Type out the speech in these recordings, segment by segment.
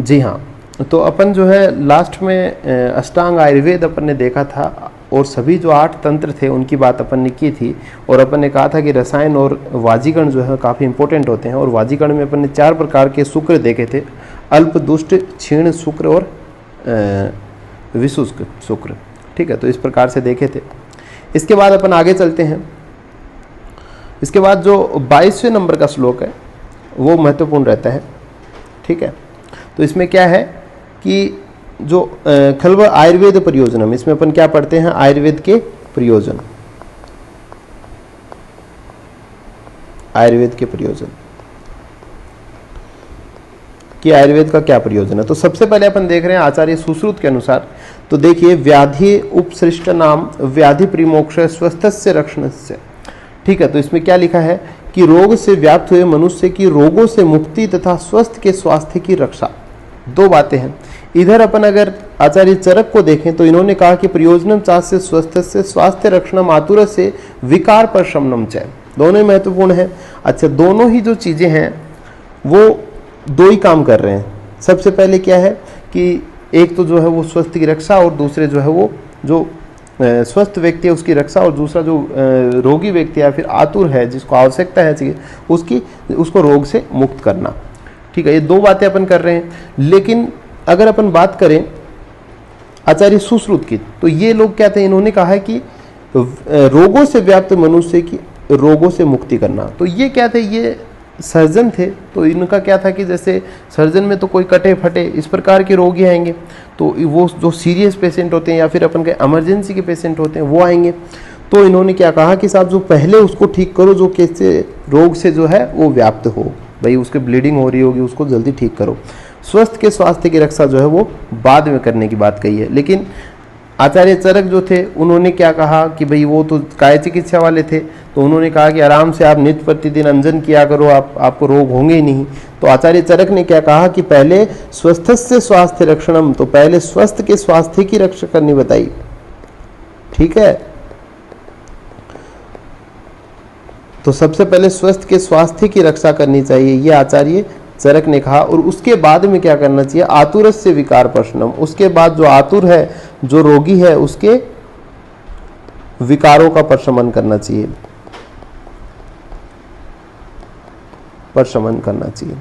जी हाँ, तो अपन जो है लास्ट में अष्टांग आयुर्वेद अपन ने देखा था और सभी जो 8 तंत्र थे उनकी बात अपन ने की थी। और अपन ने कहा था कि रसायन और वाजीगण जो है काफ़ी इंपॉर्टेंट होते हैं। और वाजीगण में अपन ने 4 प्रकार के शुक्र देखे थे, अल्प, दुष्ट, क्षीण शुक्र और विशुष्क शुक्र। ठीक है, तो इस प्रकार से देखे थे। इसके बाद अपन आगे चलते हैं। इसके बाद जो 22वें नंबर का श्लोक है वो महत्वपूर्ण रहता है। ठीक है, तो इसमें क्या है कि जो खल्व आयुर्वेद प्रयोजनम, इसमें अपन क्या पढ़ते हैं, आयुर्वेद के प्रयोजन, आयुर्वेद के प्रयोजन कि आयुर्वेद का क्या प्रयोजन है। तो सबसे पहले अपन देख रहे हैं आचार्य सुश्रुत के अनुसार। तो देखिए, व्याधि उपसृष्ट नाम व्याधि प्रिमोक्ष स्वस्थस्य रक्षणस्य। ठीक है, तो इसमें क्या लिखा है कि रोग से व्याप्त हुए मनुष्य की रोगों से मुक्ति तथा स्वस्थ के स्वास्थ्य की रक्षा। 2 बातें हैं इधर। अपन अगर आचार्य चरक को देखें तो इन्होंने कहा कि प्रयोजनम चास्य स्वस्थस्य स्वास्थ्य रक्षणम आतुरस्य विकार प्रशमनम च। दोनों ही महत्वपूर्ण है। अच्छा, दोनों ही जो चीजें हैं वो 2 ही काम कर रहे हैं। सबसे पहले क्या है कि एक तो जो है वो स्वस्थ की रक्षा, और दूसरे जो है वो जो स्वस्थ व्यक्ति है उसकी रक्षा, और दूसरा जो रोगी व्यक्ति या फिर आतुर है जिसको आवश्यकता है चाहिए उसको रोग से मुक्त करना। ठीक है, ये 2 बातें अपन कर रहे हैं। लेकिन अगर अपन बात करें आचार्य सुश्रुत की, तो ये लोग क्या थे, इन्होंने कहा है कि रोगों से व्याप्त मनुष्य की रोगों से मुक्ति करना। तो ये क्या थे, ये सर्जन थे। तो इनका क्या था कि जैसे सर्जन में तो कोई कटे फटे इस प्रकार के रोगी आएंगे, तो वो जो सीरियस पेशेंट होते हैं या फिर अपन के इमरजेंसी के पेशेंट होते हैं वो आएंगे। तो इन्होंने क्या कहा कि साहब जो पहले उसको ठीक करो जो कैसे रोग से जो है वो व्याप्त हो, भाई उसके ब्लीडिंग हो रही होगी उसको जल्दी ठीक करो। स्वस्थ के स्वास्थ्य की रक्षा जो है वो बाद में करने की बात कही है। लेकिन आचार्य चरक जो थे उन्होंने क्या कहा कि भाई वो तो काय चिकित्सा वाले थे, तो उन्होंने कहा कि आराम से आप नित्य प्रतिदिन अंजन किया करो, आपको रोग होंगे ही नहीं। तो आचार्य चरक ने क्या कहा कि पहले स्वस्थस्य स्वास्थ्य रक्षणम, तो पहले स्वस्थ के स्वास्थ्य की रक्षा करनी बताई। ठीक है, तो सबसे पहले स्वस्थ के स्वास्थ्य की रक्षा करनी चाहिए, ये आचार्य चरक ने कहा। और उसके बाद में क्या करना चाहिए, आतुरस्य विकार प्रशमनम, उसके बाद जो आतुर है जो रोगी है उसके विकारों का प्रशमन करना चाहिए, प्रशमन करना चाहिए।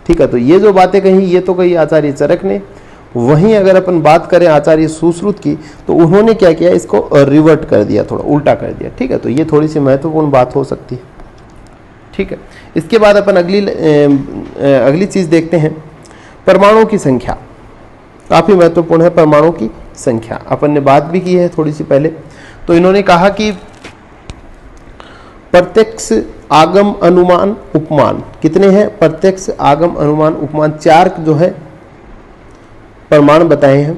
ठीक है, तो ये जो बातें कही ये तो कही आचार्य चरक ने। वहीं अगर अपन बात करें आचार्य सुश्रुत की, तो उन्होंने क्या किया, इसको रिवर्ट कर दिया, थोड़ा उल्टा कर दिया। ठीक है, तो ये थोड़ी सी महत्वपूर्ण बात हो सकती है। ठीक है, इसके बाद अपन अगली चीज देखते हैं, परमाणु की संख्या। काफी महत्वपूर्ण है परमाणु की संख्या, अपन ने बात भी की है थोड़ी सी पहले। तो इन्होंने कहा कि प्रत्यक्ष आगम अनुमान उपमान कितने हैं, प्रत्यक्ष आगम अनुमान उपमान 4 जो है प्रमाण बताए हैं।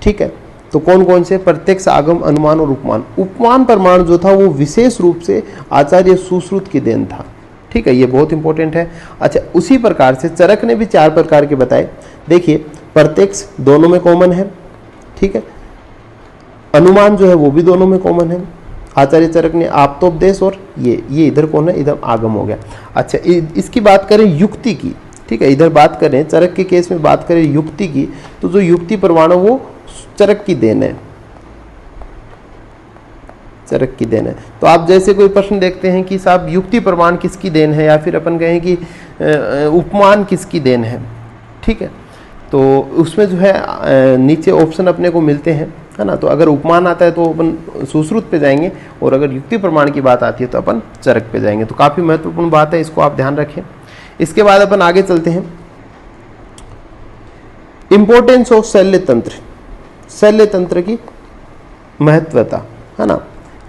ठीक है, तो कौन कौन से, प्रत्यक्ष आगम अनुमान और उपमान। उपमान प्रमाण जो था वो विशेष रूप से आचार्य सुश्रुत की देन था। ठीक है, ये बहुत इंपॉर्टेंट है। अच्छा, उसी प्रकार से चरक ने भी 4 प्रकार के बताए। देखिए, प्रत्यक्ष दोनों में कॉमन है। ठीक है, अनुमान जो है वो भी दोनों में कॉमन है। आचार्य चरक ने आप्तोपदेश और ये इधर कौन है, इधर आगम हो गया। अच्छा, इसकी बात करें युक्ति की। ठीक है, इधर बात करें चरक के केस में बात करें युक्ति की, तो जो युक्ति प्रमाण है वो चरक की देन है, चरक की देन है। तो आप जैसे कोई प्रश्न देखते हैं कि साहब युक्ति प्रमाण किसकी देन है, या फिर अपन कहें कि उपमान किसकी देन है। ठीक है, तो उसमें जो है नीचे ऑप्शन अपने को मिलते हैं, है ना। तो अगर उपमान आता है तो अपन सुश्रुत पे जाएंगे, और अगर युक्ति प्रमाण की बात आती है तो अपन चरक पे जाएंगे। तो काफी महत्वपूर्ण बात है, इसको आप ध्यान रखें। इसके बाद अपन आगे चलते हैं, इंपॉर्टेंस ऑफ शल्य तंत्र, शल्य तंत्र की महत्वता, है ना।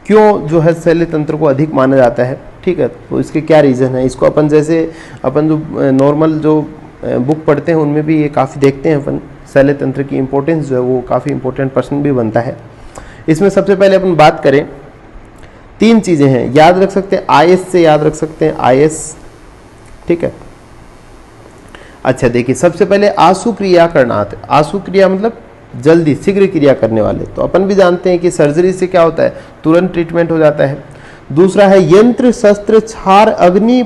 क्यों जो है शल्य तंत्र को अधिक माना जाता है। ठीक है, तो इसके क्या रीजन है, इसको अपन जैसे अपन जो नॉर्मल जो बुक पढ़ते हैं उनमें भी ये काफ़ी देखते हैं अपन, शल्य तंत्र की इंपॉर्टेंस जो है वो काफ़ी इंपॉर्टेंट प्रश्न भी बनता है। इसमें सबसे पहले अपन बात करें, 3 चीज़ें हैं, याद रख सकते हैं, आयस से याद रख सकते हैं, आयस। ठीक है, अच्छा देखिए, सबसे पहले आशु क्रिया करनाथ। आशु क्रिया मतलब जल्दी शीघ्र क्रिया करने वाले। तो अपन भी जानते हैं कि सर्जरी से क्या होता है, तुरंत ट्रीटमेंट हो जाता है। दूसरा है यंत्र शस्त्र क्षार अग्नि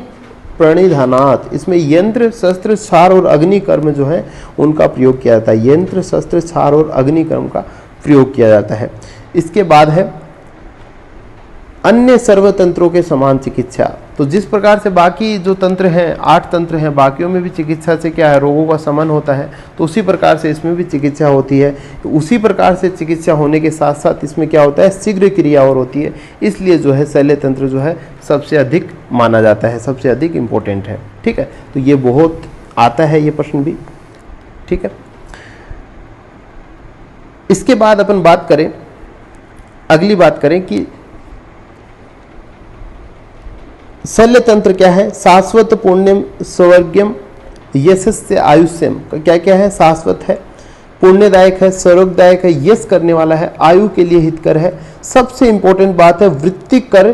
प्रणिधानात्, इसमें यंत्र शस्त्र क्षार और अग्नि कर्म जो है उनका प्रयोग किया जाता है। यंत्र शस्त्र क्षार और अग्नि कर्म का प्रयोग किया जाता है। इसके बाद है अन्य सर्वतंत्रों के समान चिकित्सा। तो जिस प्रकार से बाकी जो तंत्र हैं, 8 तंत्र हैं, बाकियों में भी चिकित्सा से क्या है, रोगों का शमन होता है, तो उसी प्रकार से इसमें भी चिकित्सा होती है। तो उसी प्रकार से चिकित्सा होने के साथ साथ इसमें क्या होता है, शीघ्र क्रिया और होती है। इसलिए जो है शल्य तंत्र जो है सबसे अधिक माना जाता है, सबसे अधिक इम्पोर्टेंट है। ठीक है, तो ये बहुत आता है ये प्रश्न भी। ठीक है, इसके बाद अपन बात करें, अगली बात करें कि शल्य तंत्र क्या है। शाश्वत पुण्यम स्वर्गम यशस्य आयुष्यम, क्या क्या है, शाश्वत है, पुण्यदायक है, स्वर्गदायक है, यश करने वाला है, आयु के लिए हितकर है। सबसे इंपॉर्टेंट बात है वृत्तिकर,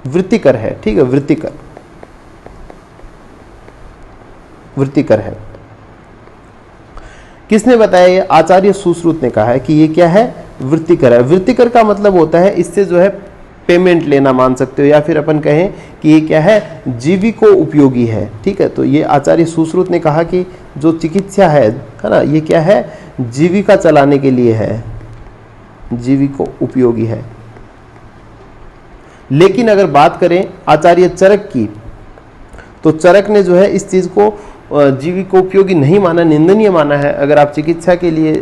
वृत्तिकर है। ठीक है, वृत्तिकर, वृत्तिकर है। किसने बताया ये? आचार्य सुश्रुत ने कहा है कि ये क्या है, वृत्तिकर है। वृत्तिकर का मतलब होता है इससे जो है पेमेंट लेना मान सकते हो, या फिर अपन कहें कि ये क्या है, जीविको उपयोगी है। ठीक है, तो ये आचार्य सुश्रुत ने कहा कि जो चिकित्सा है ना, ये क्या है, जीविका चलाने के लिए है, जीविको उपयोगी है। लेकिन अगर बात करें आचार्य चरक की, तो चरक ने जो है इस चीज को जीविको उपयोगी नहीं माना, निंदनीय माना है। अगर आप चिकित्सा के लिए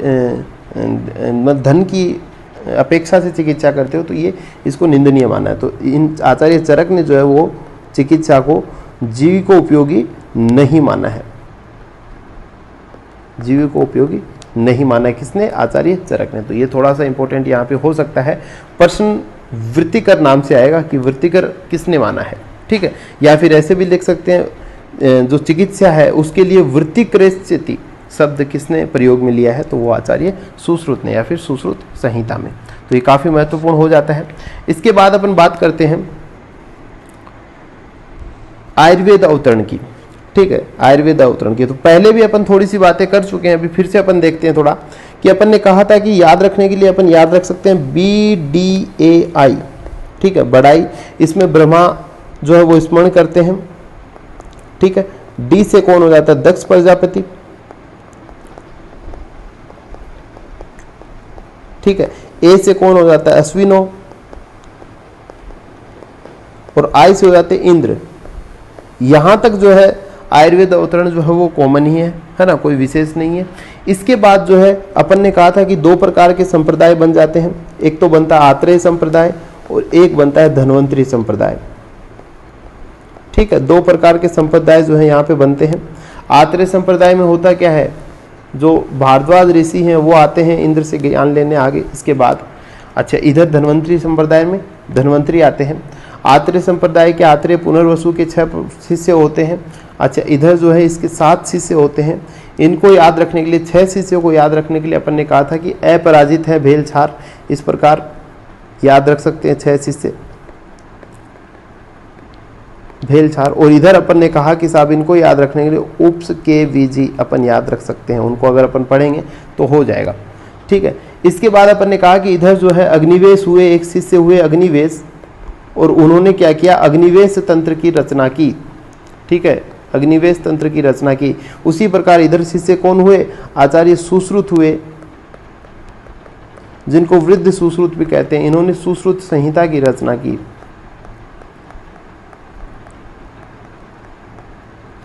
धन की अपेक्षा से चिकित्सा करते हो तो ये इसको निंदनीय माना है। तो इन आचार्य चरक ने जो है वो चिकित्सा को जीविको उपयोगी नहीं माना है, जीविको उपयोगी नहीं माना है। किसने? आचार्य चरक ने। तो ये थोड़ा सा इंपॉर्टेंट यहाँ पे हो सकता है, प्रश्न वृत्तिकर नाम से आएगा कि वृत्तिकर किसने माना है। ठीक है, या फिर ऐसे भी लिख सकते हैं जो चिकित्सा है उसके लिए वृत्तिकृत्यति शब्द किसने प्रयोग में लिया है, तो वो आचार्य सुश्रुत ने, या फिर सुश्रुत संहिता में। तो ये काफी महत्वपूर्ण हो जाता है। इसके बाद अपन बात करते हैं आयुर्वेद अवतरण की। ठीक है, आयुर्वेद अवतरण की तो पहले भी अपन थोड़ी सी बातें कर चुके हैं, अभी फिर से अपन देखते हैं थोड़ा कि अपन ने कहा था कि याद रखने के लिए अपन याद रख सकते हैं BDAI। ठीक है, बड़ाई, इसमें ब्रह्मा जो है वो स्मरण करते हैं। ठीक है, डी से कौन हो जाता है, दक्ष प्रजापति। ठीक है, ए से कौन हो जाता है, अश्विनो, और आई से हो जाते हैं इंद्र। यहां तक जो है आयुर्वेद अवतरण जो है वो कॉमन ही है ना, कोई विशेष नहीं है। इसके बाद जो है अपन ने कहा था कि 2 प्रकार के संप्रदाय बन जाते हैं, एक तो बनता है आत्रेय संप्रदाय और एक बनता है धन्वंतरी संप्रदाय। ठीक है, 2 प्रकार के संप्रदाय जो है यहाँ पे बनते हैं। आत्रेय संप्रदाय में होता क्या है, जो भारद्वाज ऋषि हैं वो आते हैं इंद्र से ज्ञान लेने आगे। इसके बाद अच्छा, इधर धन्वंतरी संप्रदाय में धन्वंतरी आते हैं। आत्रेय संप्रदाय के आत्रेय पुनर्वसु के 6 शिष्य होते हैं। अच्छा, इधर जो है इसके 7 शिष्य होते हैं। इनको याद रखने के लिए, 6 शिष्यों को याद रखने के लिए अपन ने कहा था कि अपराजित है भेलछार, इस प्रकार याद रख सकते हैं 6 शिष्य भेलछार। और इधर अपन ने कहा कि साहब इनको याद रखने के लिए उप्स के वीजी अपन याद रख सकते हैं, उनको अगर अपन पढ़ेंगे तो हो जाएगा। ठीक है, इसके बाद अपन ने कहा कि इधर जो है अग्निवेश हुए, एक शिष्य हुए अग्निवेश, और उन्होंने क्या किया, अग्निवेश तंत्र की रचना की। ठीक है, अग्निवेश तंत्र की रचना की। उसी प्रकार इधर शिष्य कौन हुए, आचार्य सुश्रुत हुए, जिनको वृद्ध सुश्रुत भी कहते हैं। इन्होंने सुश्रुत संहिता की रचना की।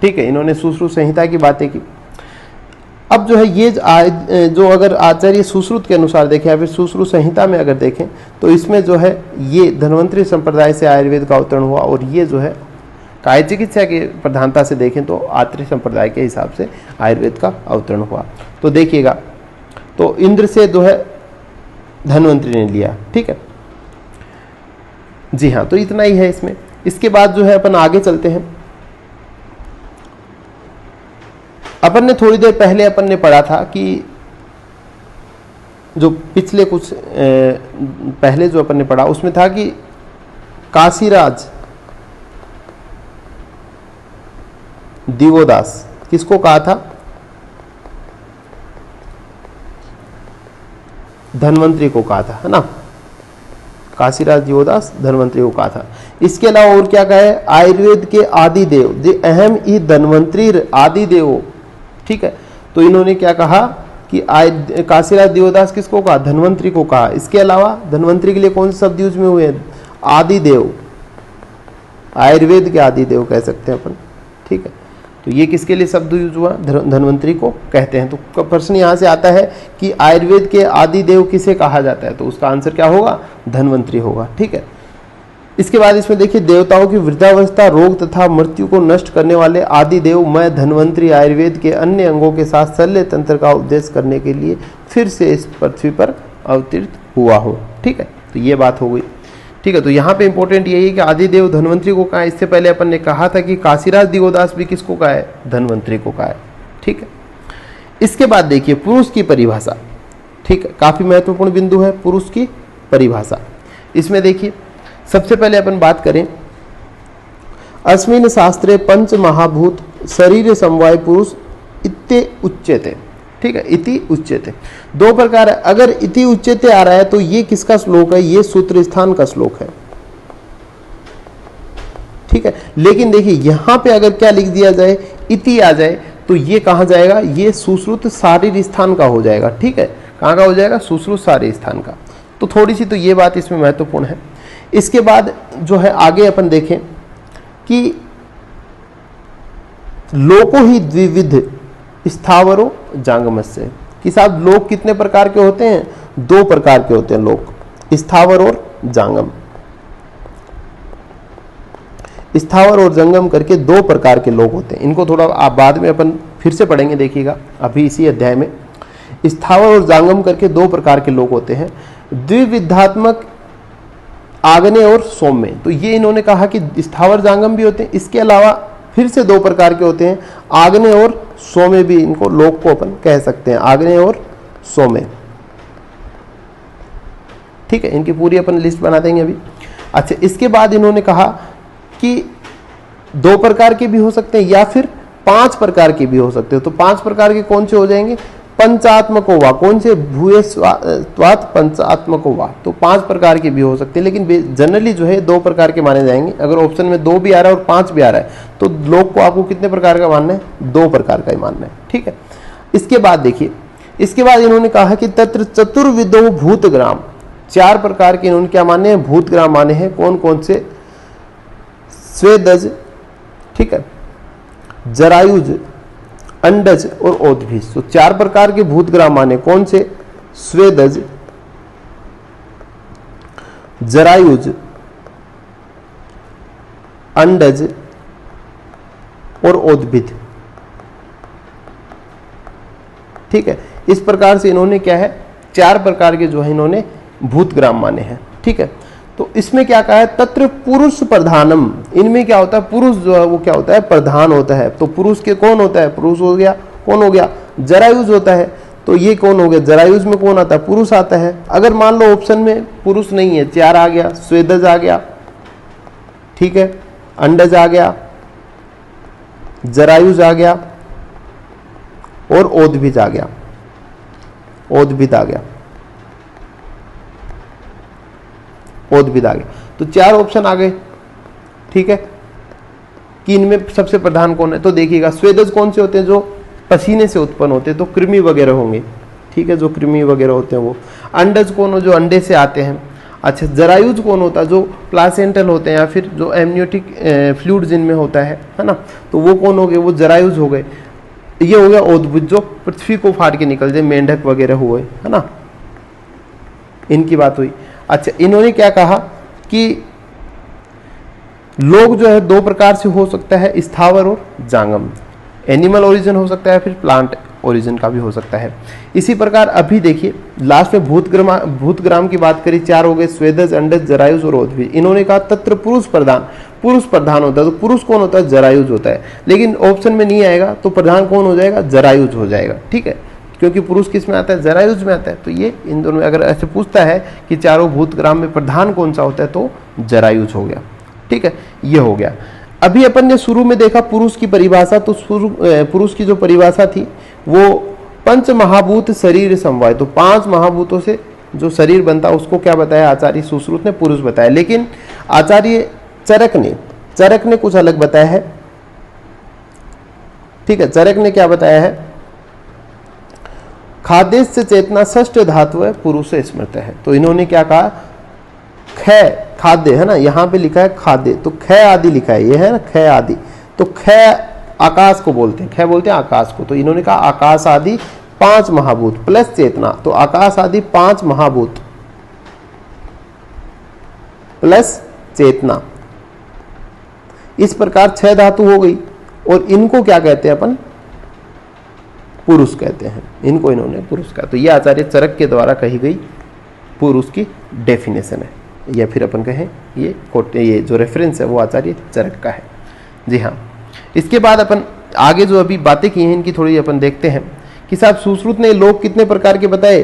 ठीक है, इन्होंने सुश्रुत संहिता की बातें की। अब जो है ये जो अगर आचार्य सुश्रुत के अनुसार देखें या फिर सुश्रुत संहिता में अगर देखें तो इसमें जो है ये धन्वंतरी संप्रदाय से आयुर्वेद का अवतरण हुआ, और ये जो है काय चिकित्सा की प्रधानता से देखें तो आत्रेय संप्रदाय के हिसाब से आयुर्वेद का अवतरण हुआ। तो देखिएगा, तो इंद्र से जो है धन्वंतरी ने लिया। ठीक है जी हाँ, तो इतना ही है इसमें। इसके बाद जो है अपन आगे चलते हैं। अपन ने थोड़ी देर पहले अपन ने पढ़ा था कि जो पिछले कुछ पहले जो अपन ने पढ़ा उसमें था कि काशीराज दिवोदास किसको कहा था, धन्वंतरी को कहा था, है ना। काशीराज दिवोदास धन्वंतरी को कहा था। इसके अलावा और क्या कहा है, आयुर्वेद के आदि देव द अहम ई धन्वंतरी आदि देव, ठीक है। तो इन्होंने क्या कहा कि काशीराज दिवोदास किसको कहा, धन्वंतरी को कहा। इसके अलावा धन्वंतरी के लिए कौन से शब्द यूज में हुए हैं, आदि देव, आयुर्वेद के आदि देव कह सकते हैं अपन, ठीक है। तो ये किसके लिए शब्द यूज हुआ, धन्वंतरी को कहते हैं। तो प्रश्न यहाँ से आता है कि आयुर्वेद के आदि देव किसे कहा जाता है, तो उसका आंसर क्या होगा, धन्वंतरी होगा, ठीक है। इसके बाद इसमें देखिए, देवताओं की वृद्धावस्था, रोग तथा मृत्यु को नष्ट करने वाले आदि देव मैं धन्वंतरी आयुर्वेद के अन्य अंगों के साथ शल्य तंत्र का उपदेश करने के लिए फिर से इस पृथ्वी पर अवतरित हुआ हूँ, ठीक है। तो ये बात हो गई, ठीक है। तो यहाँ पे इंपॉर्टेंट यही है कि आदिदेव धन्वंतरी को कहा है। इससे पहले अपन ने कहा था कि काशीराज दिवोदास भी किसको कहा है, धन्वंतरी को कहा है, ठीक है। इसके बाद देखिए पुरुष की परिभाषा, ठीक है, काफी महत्वपूर्ण बिंदु है पुरुष की परिभाषा। इसमें देखिए सबसे पहले अपन बात करें, अस्मिन् शास्त्रे पंच महाभूत शरीर समवाय पुरुष इत्ते उच्यते, ठीक है, इति उच्यते। दो प्रकार है, अगर इति उच्यते आ रहा है तो ये किसका श्लोक है, ये सूत्र स्थान का श्लोक है, ठीक है। लेकिन देखिए यहां पे अगर क्या लिख दिया जाए, इति आ जाए, तो ये कहां जाएगा, ये सुश्रुत शारीर स्थान का हो जाएगा, ठीक है। कहां का हो जाएगा, सुश्रुत शारीर स्थान का। तो थोड़ी सी तो ये बात इसमें महत्वपूर्ण है। इसके बाद जो है आगे अपन देखें कि लोको ही द्विविध स्थावरो जांगमस्य, कि साहब लोक कितने प्रकार के होते हैं, दो प्रकार के होते हैं लोक, स्थावर और जांगम। स्थावर और जंगम करके दो प्रकार के लोक होते हैं। इनको थोड़ा आप बाद में अपन फिर से पढ़ेंगे, देखिएगा अभी इसी अध्याय में। स्थावर और जांगम करके दो प्रकार के लोक होते हैं, द्विविधात्मक आग्नेय और सौम्य। तो ये इन्होंने कहा कि स्थावर जांगम भी होते हैं। इसके अलावा फिर से दो प्रकार के होते हैं, आग्नेय और सौम्य भी, इनको लोक को अपन कह सकते हैं, आग्नेय और सौम्य, ठीक है। इनकी पूरी अपन लिस्ट बना देंगे अभी। अच्छा, इसके बाद इन्होंने कहा कि दो प्रकार के भी हो सकते हैं या फिर 5 प्रकार के भी हो सकते हैं। तो 5 प्रकार के कौन से हो जाएंगे, पंचात्मको वा, कौन से, भूयस्वात् पंचात्मको वा। तो 5 प्रकार के भी हो सकते हैं, लेकिन जनरली जो है 2 प्रकार के माने जाएंगे। अगर ऑप्शन में 2 भी आ रहा है और 5 भी आ रहा है तो लोक को आपको कितने प्रकार का मानना है, 2 प्रकार का ही मानना है, ठीक है। इसके बाद देखिए, इसके बाद इन्होंने कहा कि तत्र चतुर्विधो भूतग्राम, 4 प्रकार के इन्होंने क्या माने हैं, भूतग्राम माने हैं। कौन कौन से, स्वेदज, ठीक है, जरायुज, अंडज और ओदभिज। तो 4 प्रकार के भूतग्राम माने कौन से, स्वेदज, जरायुज, अंडज और ओदभिज, ठीक है। इस प्रकार से इन्होंने क्या है, 4 प्रकार के जो है इन्होंने भूतग्राम माने हैं, ठीक है। तो इसमें क्या कहा है, तत्र पुरुष प्रधानम, इनमें क्या होता है, पुरुष जो है वो क्या होता है, प्रधान होता है। तो पुरुष के कौन होता है, पुरुष हो गया, कौन हो गया, जरायुज होता है। तो ये कौन हो गया, जरायुज में कौन आता है, पुरुष आता है। अगर मान लो ऑप्शन में पुरुष नहीं है, 4 आ गया, स्वेदज आ गया, ठीक है, अंडज आ गया, जरायुज आ गया और ओदभिज आ गया, ओदभिद आ गया, ओदभिद आ गया। तो 4 ऑप्शन आ गए, ठीक है, कि इनमें सबसे प्रधान कौन है। तो देखिएगा स्वेदज कौन से होते हैं, जो पसीने से उत्पन्न होते हैं, तो कृमि वगैरह होंगे, ठीक है, जो कृमि वगैरह होते हैं वो। अंडज कौन हो, जो अंडे से आते हैं। अच्छा, जरायुज कौन होता है, जो प्लासेंटल होते हैं या फिर जो एमनियोटिक फ्लूइड जिनमें होता है ना, तो वो कौन हो गए, वो जरायुज हो गए। ये हो गया ओदभिज, जो पृथ्वी को फाड़ के निकल जाए, मेंढक वगैरह हुए, है ना, इनकी बात हुई। अच्छा, इन्होंने क्या कहा कि लोग जो है 2 प्रकार से हो सकता है, स्थावर और जांगम। एनिमल ओरिजिन हो सकता है, फिर प्लांट ओरिजिन का भी हो सकता है। इसी प्रकार अभी देखिए लास्ट में भूतग्राम की बात करी, 4 हो गए, स्वेदज, अंडज, जरायुज और ओदभिज। इन्होंने कहा तत्र पुरुष प्रधान, पुरुष प्रधान होता है। तो पुरुष कौन होता है, जरायुज होता है। लेकिन ऑप्शन में नहीं आएगा तो प्रधान कौन हो जाएगा, जरायुज हो जाएगा, ठीक है, क्योंकि पुरुष किस में आता है, जरायुज में आता है। तो ये इन दोनों में अगर ऐसे पूछता है कि चारों भूतग्राम में प्रधान कौन सा होता है, तो जरायुज हो गया, ठीक है, ये हो गया। अभी अपन ने शुरू में देखा पुरुष की परिभाषा, तो पुरुष की जो परिभाषा थी वो 5 महाभूत शरीर समवाय, तो 5 महाभूतों से जो शरीर बनता है उसको क्या बताया आचार्य सुश्रुत ने, पुरुष बताया। लेकिन आचार्य चरक ने कुछ अलग बताया है। ठीक है, चरक ने क्या बताया है, खाद्य से चेतना षष्ठ धातु है, पुरुष स्मृत है। तो इन्होंने क्या कहा, ख खाद्य है ना, यहां पे लिखा है खाद्य, तो ख आदि लिखा है, ये है ना ख आदि, तो ख आकाश को बोलते हैं, ख बोलते हैं आकाश को। तो इन्होंने कहा आकाश आदि 5 महाभूत प्लस चेतना, तो आकाश आदि 5 महाभूत प्लस चेतना, इस प्रकार 6 धातु हो गई। और इनको क्या कहते हैं अपन, पुरुष कहते हैं, इनको इन्होंने पुरुष कहा। तो ये आचार्य चरक के द्वारा कही गई पुरुष की डेफिनेशन है, या फिर अपन कहें ये जो रेफरेंस है वो आचार्य चरक का है। जी हाँ, इसके बाद अपन आगे जो अभी बातें की हैं इनकी थोड़ी अपन देखते हैं कि साहब सुश्रुत ने लोग कितने प्रकार के बताए,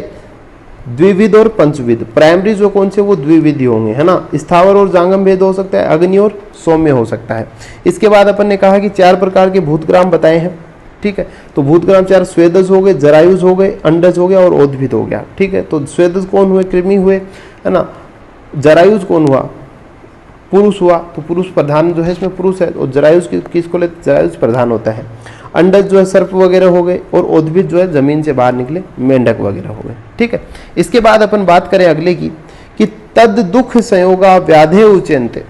द्विविध और पंचविध। प्राइमरी जो कौन से वो द्विविध होंगे, है ना, स्थावर और जांगम भेद हो सकता है, अग्नि और सौम्य हो सकता है। इसके बाद अपन ने कहा कि 4 प्रकार के भूतग्राम बताए हैं। ठीक है, तो भूतग्राम 4 स्वेदज हो गए, जरायुज हो गए, अंडज हो गया और ओद्भिद हो गया। ठीक है, तो स्वेदज कौन हुए, कृमि हुए, है ना, जरायुज कौन हुआ, पुरुष हुआ, तो पुरुष प्रधान जो है इसमें पुरुष है, और जरायुज किसको लेते, जरायुज प्रधान होता है। अंडज जो है सर्प वगैरह हो गए, और उद्भिद जो है जमीन से बाहर निकले मेंढक वगैरह हो गए। ठीक है, इसके बाद अपन बात करें अगले की कि तद दुख संयोगा व्याधे उच्यन्ते।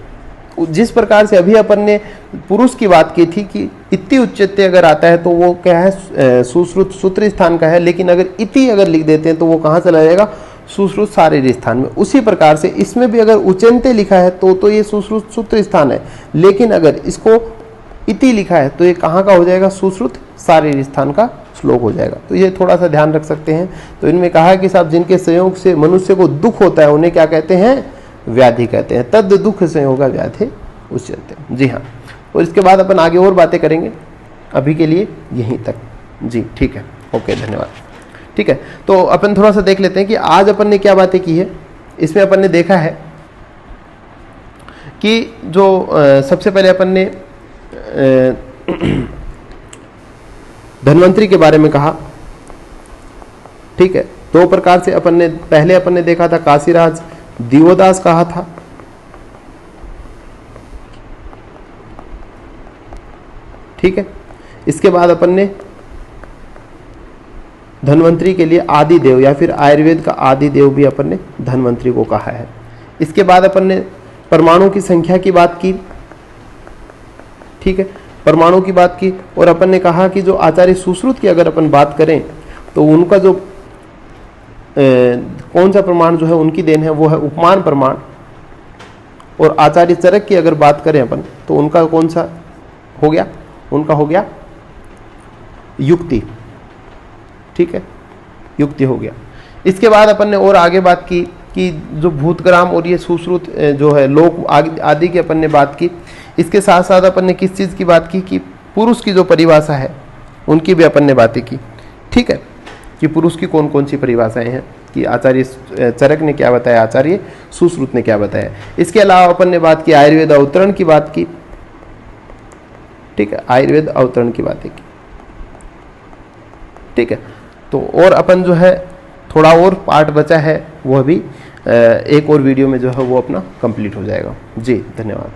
जिस प्रकार से अभी अपन ने पुरुष की बात की थी कि इति उच्यते अगर आता है तो वो क्या है, सुश्रुत सूत्र स्थान का है, लेकिन अगर इति अगर लिख देते हैं तो वो कहाँ चला जाएगा, सुश्रुत शारीरिक स्थान में। उसी प्रकार से इसमें भी अगर उच्यन्ते लिखा है तो ये सुश्रुत सूत्र स्थान है, लेकिन अगर इसको इति लिखा है तो ये कहाँ का हो जाएगा, सुश्रुत शारीरिक स्थान का श्लोक हो जाएगा। तो ये थोड़ा सा ध्यान रख सकते हैं। तो इनमें कहा है कि साहब जिनके संयोग से मनुष्य को दुख होता है उन्हें क्या कहते हैं, व्याधि कहते हैं। तद दुख संयोग व्याधि उच्यन्ते। जी हाँ, और इसके बाद अपन आगे और बातें करेंगे, अभी के लिए यहीं तक। जी ठीक है, ओके, धन्यवाद। ठीक है, तो अपन थोड़ा सा देख लेते हैं कि आज अपन ने क्या बातें की है। इसमें अपन ने देखा है कि जो सबसे पहले अपन ने धन्वंतरी के बारे में कहा। ठीक है, 2 प्रकार से अपन ने देखा था, काशीराज दिवोदास कहा था। ठीक है, इसके बाद अपन ने धन्वंतरी के लिए आदि देव या फिर आयुर्वेद का आदि देव भी अपन ने धन्वंतरी को कहा है। इसके बाद अपन ने परमाणु की संख्या की बात की। ठीक है, परमाणु की बात की, और अपन ने कहा कि जो आचार्य सुश्रुत की अगर अपन बात करें तो उनका जो कौन सा प्रमाण जो है उनकी देन है वो है उपमान प्रमाण। और आचार्य चरक की अगर बात करें अपन तो उनका कौन सा हो गया, उनका हो गया युक्ति। ठीक है, युक्ति हो गया। इसके बाद अपन ने और आगे बात की कि जो भूतग्राम और ये सुश्रुत जो है लोक आदि की अपन ने बात की। इसके साथ साथ अपन ने किस चीज़ की बात की कि पुरुष की जो परिभाषा है उनकी भी अपन ने बातें की। ठीक है, कि पुरुष की कौन कौन सी परिभाषाएं हैं, कि आचार्य चरक ने क्या बताया, आचार्य सुश्रुत ने क्या बताया। इसके अलावा अपन ने बात की आयुर्वेद अवतरण की बात की। ठीक है, आयुर्वेद अवतरण की बातें की। ठीक है, तो और अपन जो है थोड़ा और पार्ट बचा है वो अभी एक और वीडियो में जो है वो अपना कंप्लीट हो जाएगा। जी धन्यवाद।